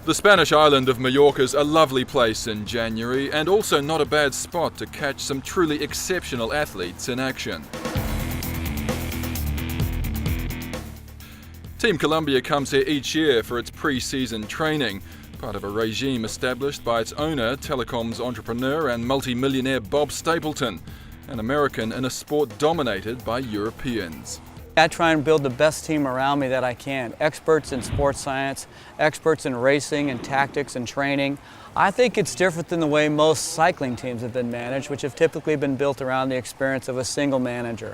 The Spanish island of Mallorca's a lovely place in January, and also not a bad spot to catch some truly exceptional athletes in action. Team Colombia comes here each year for its pre-season training, part of a regime established by its owner, telecoms entrepreneur and multi-millionaire Bob Stapleton, an American in a sport dominated by Europeans. I try and build the best team around me that I can. Experts in sports science, experts in racing and tactics and training. I think it's different than the way most cycling teams have been managed, which have typically been built around the experience of a single manager.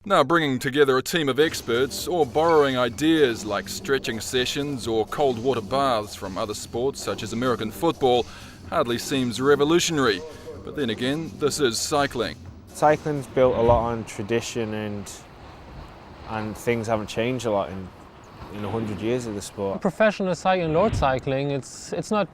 Now, bringing together a team of experts or borrowing ideas like stretching sessions or cold water baths from other sports such as American football hardly seems revolutionary. But then again, this is cycling. Cycling's built a lot on tradition and things haven't changed a lot in 100 years of the sport. Professional cycling, road cycling, it's not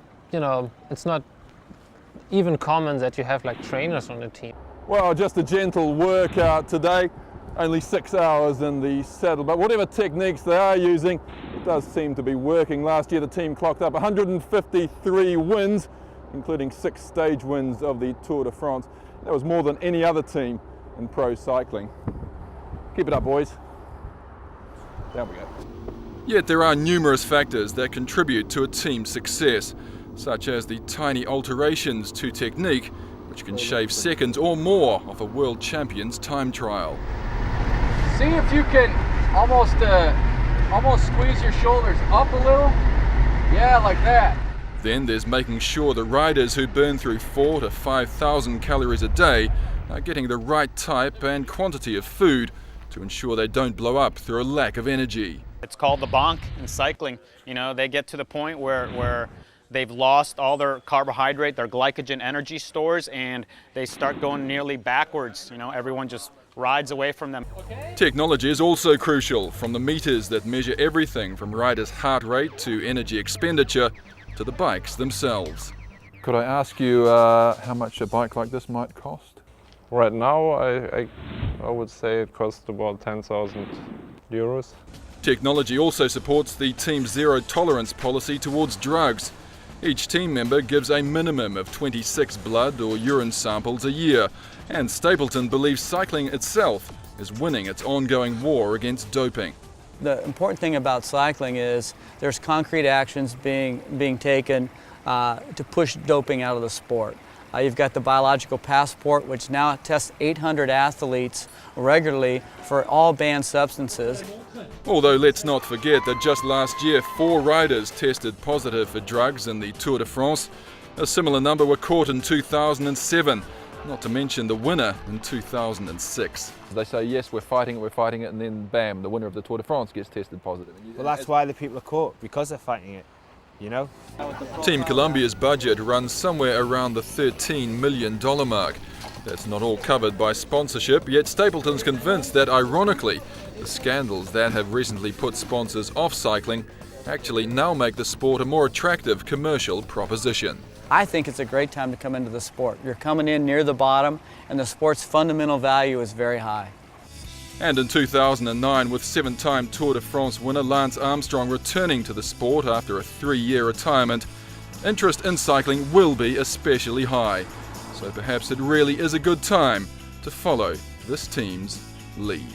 even common that you have like trainers on the team. Well, just a gentle workout today, only 6 hours in the saddle, but whatever techniques they are using, it does seem to be working. Last year the team clocked up 153 wins, including 6 stage wins of the Tour de France. That was more than any other team in pro cycling. Keep it up, boys. There we go. Yet there are numerous factors that contribute to a team's success, such as the tiny alterations to technique, which can shave seconds or more off a world champion's time trial. See if you can almost squeeze your shoulders up a little. Yeah, like that. Then there's making sure the riders who burn through 4,000 to 5,000 calories a day are getting the right type and quantity of food to ensure they don't blow up through a lack of energy. It's called the bonk in cycling. You know, they get to the point where they've lost all their carbohydrate, their glycogen energy stores, and they start going nearly backwards. You know, everyone just rides away from them. Technology is also crucial, from the meters that measure everything from riders' heart rate to energy expenditure to the bikes themselves. Could I ask you how much a bike like this might cost? Right now, I would say it costs about 10,000 euros. Technology also supports the team's zero-tolerance policy towards drugs. Each team member gives a minimum of 26 blood or urine samples a year, and Stapleton believes cycling itself is winning its ongoing war against doping. The important thing about cycling is there's concrete actions being taken to push doping out of the sport. You've got the biological passport, which now tests 800 athletes regularly for all banned substances. Although let's not forget that just last year 4 riders tested positive for drugs in the Tour de France. A similar number were caught in 2007, not to mention the winner in 2006. They say, yes, we're fighting it, and then bam, the winner of the Tour de France gets tested positive. Well, that's why the people are caught, because they're fighting it, you know? Team Colombia's budget runs somewhere around the $13 million mark. That's not all covered by sponsorship, yet Stapleton's convinced that, ironically, the scandals that have recently put sponsors off cycling actually now make the sport a more attractive commercial proposition. I think it's a great time to come into the sport. You're coming in near the bottom, and the sport's fundamental value is very high. And in 2009, with 7-time Tour de France winner Lance Armstrong returning to the sport after a 3-year retirement, interest in cycling will be especially high. So perhaps it really is a good time to follow this team's lead.